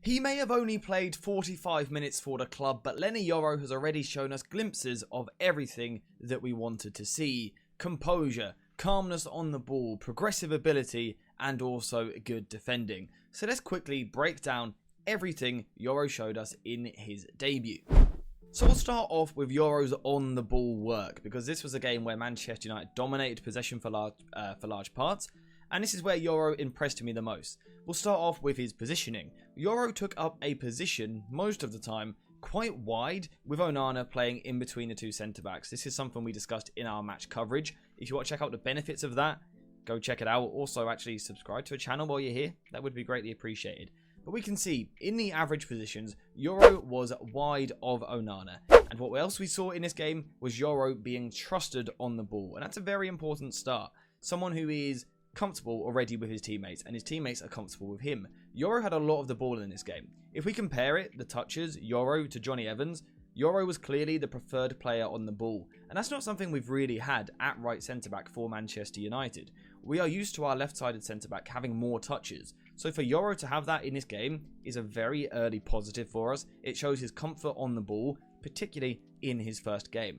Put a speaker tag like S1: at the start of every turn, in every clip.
S1: He may have only played 45 minutes for the club, but Leny Yoro has already shown us glimpses of everything that we wanted to see. Composure, calmness on the ball, progressive ability, and also good defending. So let's quickly break down everything Yoro showed us in his debut. So we'll start off with Yoro's on the ball work, because this was a game where Manchester United dominated possession for large parts, and this is where Yoro impressed me the most. We'll start off with his positioning. Yoro took up a position, most of the time, quite wide, with Onana playing in between the two centre-backs. This is something we discussed in our match coverage. If you want to check out the benefits of that, go check it out. Also, actually subscribe to a channel while you're here. That would be greatly appreciated. But we can see, in the average positions, Yoro was wide of Onana. And what else we saw in this game was Yoro being trusted on the ball. And that's a very important start. Someone who is comfortable already with his teammates, and his teammates are comfortable with him. Yoro had a lot of the ball in this game. If we compare it, the touches, Yoro to Johnny Evans, Yoro was clearly the preferred player on the ball, and that's not something we've really had at right centre-back for Manchester United. We are used to our left-sided centre-back having more touches, so for Yoro to have that in this game is a very early positive for us. It shows his comfort on the ball, particularly in his first game.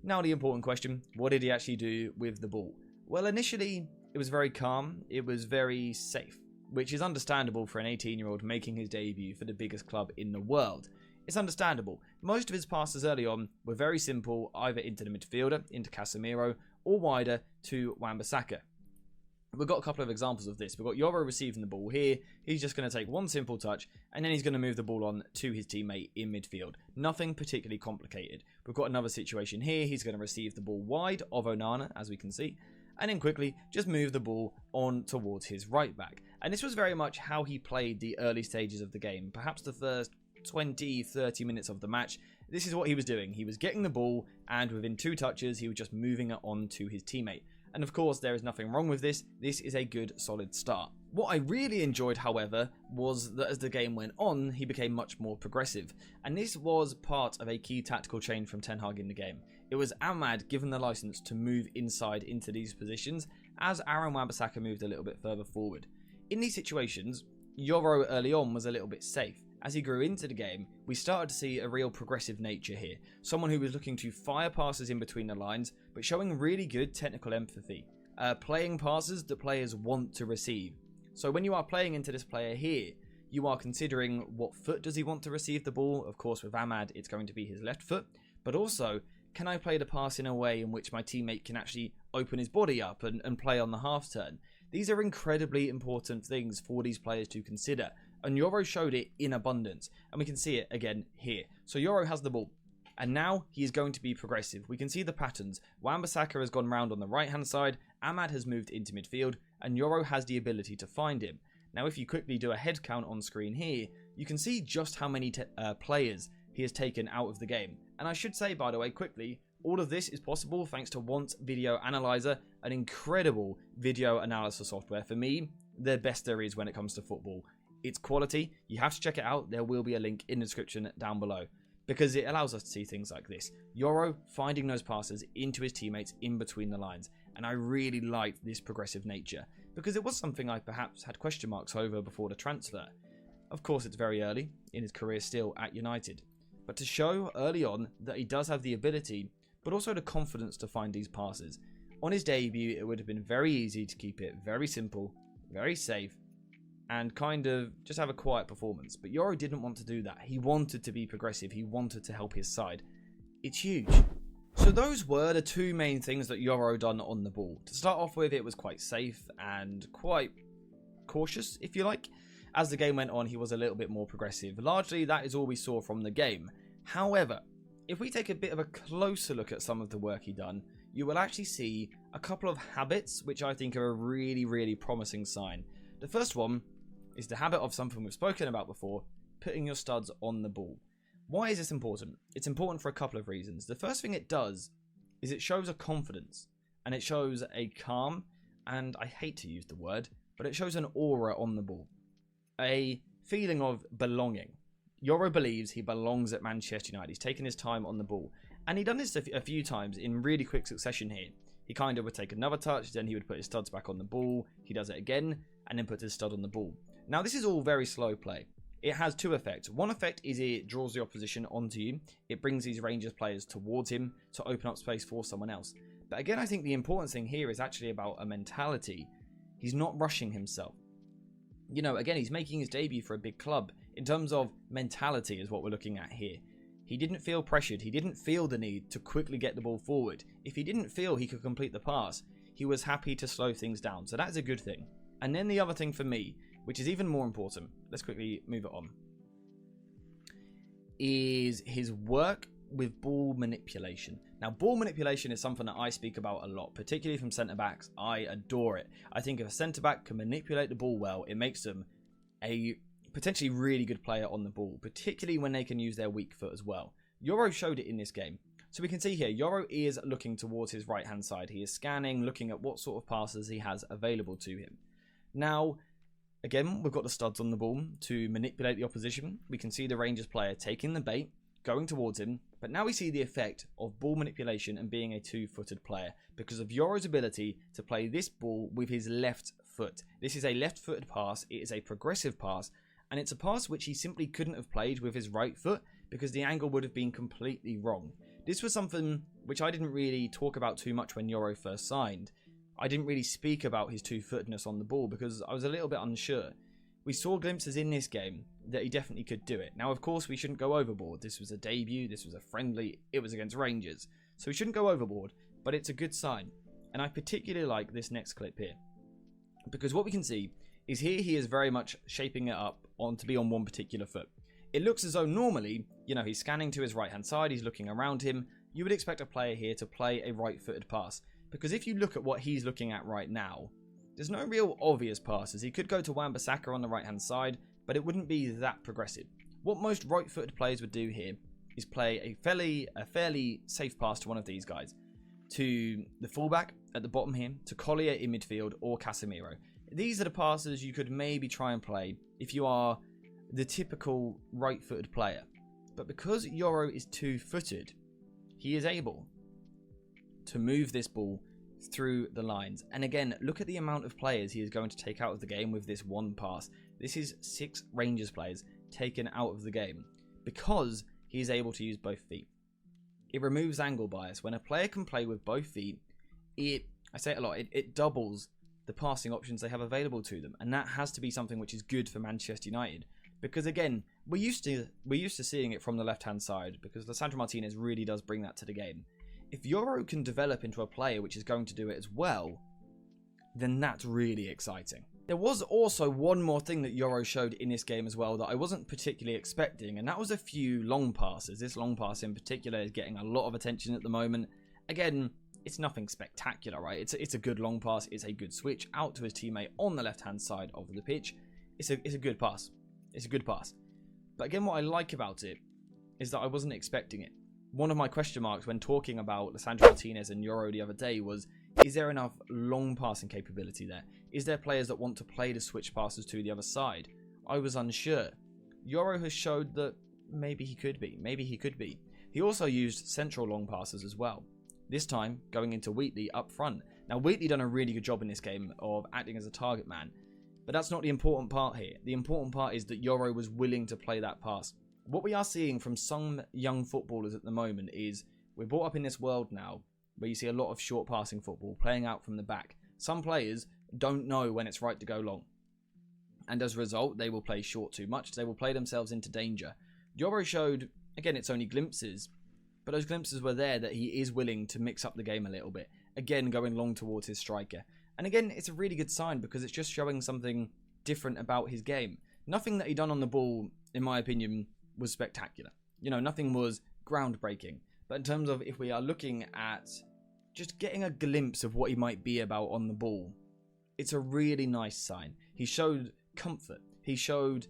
S1: Now the important question, what did he actually do with the ball? Well, initially, it was very calm, it was very safe, which is understandable for an 18-year-old making his debut for the biggest club in the world. It's understandable. Most of his passes early on were very simple, either into the midfielder, into Casemiro, or wider to Wan-Bissaka. We've got a couple of examples of this. We've got Yoro receiving the ball here. He's just going to take one simple touch, and then he's going to move the ball on to his teammate in midfield. Nothing particularly complicated. We've got another situation here. He's going to receive the ball wide of Onana, as we can see, and then quickly just move the ball on towards his right back. And this was very much how he played the early stages of the game. Perhaps the first 20-30 minutes of the match, this is what he was doing. He was getting the ball, and within 2 touches, he was just moving it on to his teammate. And of course, there is nothing wrong with this. This is a good, solid start. What I really enjoyed, however, was that as the game went on, he became much more progressive. And this was part of a key tactical change from Ten Hag in the game. It was Ahmad given the license to move inside into these positions, as Aaron Wan-Bissaka moved a little bit further forward. In these situations, Yoro early on was a little bit safe. As he grew into the game, we started to see a real progressive nature here. Someone who was looking to fire passes in between the lines, but showing really good technical empathy. Playing passes that players want to receive. So when you are playing into this player here, you are considering what foot does he want to receive the ball. Of course, with Ahmad, it's going to be his left foot. But also, can I play the pass in a way in which my teammate can actually open his body up and play on the half turn? These are incredibly important things for these players to consider. And Yoro showed it in abundance. And we can see it again here. So Yoro has the ball. And now he is going to be progressive. We can see the patterns. Wan-Bissaka has gone round on the right-hand side. Ahmad has moved into midfield. And Yoro has the ability to find him. Now, if you quickly do a head count on screen here, you can see just how many players he has taken out of the game. And I should say, by the way, quickly, all of this is possible thanks to Want Video Analyzer, an incredible video analysis software. For me, the best there is when it comes to football. It's quality. You have to check it out. There will be a link in the description down below, because it allows us to see things like this. Yoro finding those passes into his teammates in between the lines. And I really liked this progressive nature, because it was something I perhaps had question marks over before the transfer. Of course, it's very early in his career still at United. But to show early on that he does have the ability, but also the confidence to find these passes. On his debut, it would have been very easy to keep it very simple, very safe, and kind of just have a quiet performance. But Yoro didn't want to do that. He wanted to be progressive. He wanted to help his side. It's huge. So those were the 2 main things that Yoro done on the ball. To start off with, it was quite safe and quite cautious, if you like. As the game went on, he was a little bit more progressive. Largely, that is all we saw from the game. However, if we take a bit of a closer look at some of the work he done, you will actually see a couple of habits which I think are a really, really promising sign. The first one is the habit of something we've spoken about before, putting your studs on the ball. Why is this important? It's important for a couple of reasons. The first thing it does is it shows a confidence, and it shows a calm, and I hate to use the word, but it shows an aura on the ball. A feeling of belonging. Yoro believes he belongs at Manchester United. He's taken his time on the ball. And he'd done this a few times in really quick succession here. He kind of would take another touch, then he would put his studs back on the ball. He does it again, and then puts his stud on the ball. Now, this is all very slow play. It has two effects. One effect is it draws the opposition onto you. It brings these Rangers players towards him to open up space for someone else. But again, I think the important thing here is actually about a mentality. He's not rushing himself. You know, again, he's making his debut for a big club. In terms of mentality is what we're looking at here. He didn't feel pressured. He didn't feel the need to quickly get the ball forward. If he didn't feel he could complete the pass, he was happy to slow things down. So that's a good thing. And then the other thing for me, which is even more important, let's quickly move it on, is his work with ball manipulation. Now, ball manipulation is something that I speak about a lot, particularly from centre-backs. I adore it. I think if a centre-back can manipulate the ball well, it makes them a potentially really good player on the ball, particularly when they can use their weak foot as well. Yoro showed it in this game. So we can see here, Yoro is looking towards his right-hand side. He is scanning, looking at what sort of passes he has available to him. Now, again, we've got the studs on the ball to manipulate the opposition. We can see the Rangers player taking the bait, going towards him, but now we see the effect of ball manipulation and being a two-footed player because of Yoro's ability to play this ball with his left foot. This is a left-footed pass, it is a progressive pass, and it's a pass which he simply couldn't have played with his right foot because the angle would have been completely wrong. This was something which I didn't really talk about too much when Yoro first signed. I didn't really speak about his two-footedness on the ball because I was a little bit unsure. We saw glimpses in this game that he definitely could do it. Now, of course, we shouldn't go overboard. This was a debut, this was a friendly, it was against Rangers. So we shouldn't go overboard, but it's a good sign. And I particularly like this next clip here. Because what we can see is here he is very much shaping it up to be on one particular foot. It looks as though normally, you know, he's scanning to his right-hand side, he's looking around him. You would expect a player here to play a right-footed pass. Because if you look at what he's looking at right now, there's no real obvious passes. He could go to Wan-Bissaka on the right-hand side, but it wouldn't be that progressive. What most right-footed players would do here is play a fairly safe pass to one of these guys. To the fullback at the bottom here, to Collier in midfield, or Casemiro. These are the passes you could maybe try and play if you are the typical right-footed player. But because Yoro is two-footed, he is able to move this ball through the lines. And again, look at the amount of players he is going to take out of the game with this one pass. This is 6 Rangers players taken out of the game because he is able to use both feet. It removes angle bias. When a player can play with both feet, I say it a lot, it doubles the passing options they have available to them. And that has to be something which is good for Manchester United. Because again, we're used to seeing it from the left-hand side because Lisandro Martinez really does bring that to the game. If Yoro can develop into a player which is going to do it as well, then that's really exciting. There was also one more thing that Yoro showed in this game as well that I wasn't particularly expecting, and that was a few long passes. This long pass in particular is getting a lot of attention at the moment. Again, it's nothing spectacular, right? It's a good long pass. It's a good switch out to his teammate on the left-hand side of the pitch. It's a good pass. It's a good pass. But again, what I like about it is that I wasn't expecting it. One of my question marks when talking about Lisandro Martinez and Yoro the other day was, is there enough long passing capability there? Is there players that want to play the switch passes to the other side? I was unsure. Yoro has showed that maybe he could be. Maybe he could be. He also used central long passes as well. This time, going into Wheatley up front. Now, Wheatley done a really good job in this game of acting as a target man. But that's not the important part here. The important part is that Yoro was willing to play that pass. What we are seeing from some young footballers at the moment is we're brought up in this world now where you see a lot of short passing football playing out from the back. Some players don't know when it's right to go long. And as a result, they will play short too much. They will play themselves into danger. Yoro showed, again, it's only glimpses, but those glimpses were there that he is willing to mix up the game a little bit. Again, going long towards his striker. And again, it's a really good sign because it's just showing something different about his game. Nothing that he done on the ball, in my opinion, was spectacular. You know, nothing was groundbreaking. But in terms of if we are looking at just getting a glimpse of what he might be about on the ball, it's a really nice sign. He showed comfort. He showed,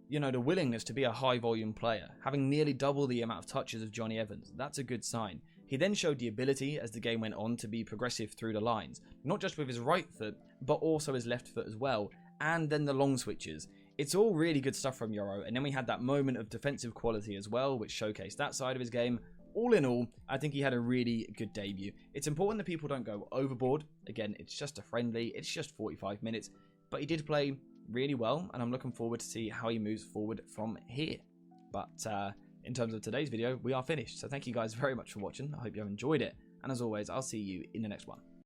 S1: you know, the willingness to be a high volume player, having nearly double the amount of touches of Johnny Evans. That's a good sign. He then showed the ability as the game went on to be progressive through the lines, not just with his right foot, but also his left foot as well, and then the long switches. It's all really good stuff from Yoro, and then we had that moment of defensive quality as well, which showcased that side of his game. All in all, I think he had a really good debut. It's important that people don't go overboard. Again, it's just a friendly, it's just 45 minutes, but he did play really well, and I'm looking forward to see how he moves forward from here. But in terms of today's video, we are finished. So thank you guys very much for watching. I hope you have enjoyed it. And as always, I'll see you in the next one.